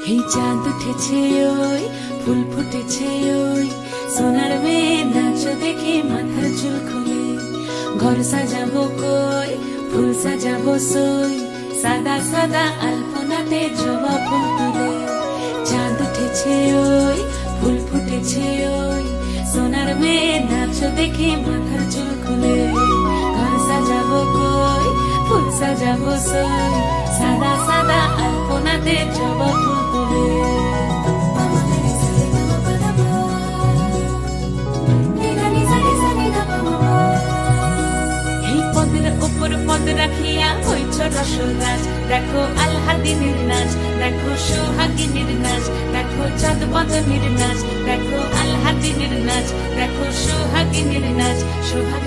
এই চাঁদ উঠেছে ওই ফুল ফুটেছে ওই সোনার মেয়ে নাচ দেখে মাথার চুল খুলে ঘর সাজাবো কই ফুল সাজাবো সই সাদা সাদা আলপনাতে জবা ফুল তুলে চাঁদ উঠেছে ওই ফুল ফুটেছে ওই সোনার মেয়ে নাচ দেখে মাথার চুল খুলে ঘর সাজাবো কই ফুল সাজাবো সই সাদা সাদা আলপনাতে জবা ফুল তুলে পদ রাখিয়া হইছ রসরাজ দেখো আল্লাদিনের নাচ দেখো সোহাগিনীর নাচ দেখো চাঁদ বদনের নাচ দেখো আল্লাদিনের নাচ দেখো সোহাগিনীর নাচ সোহাগ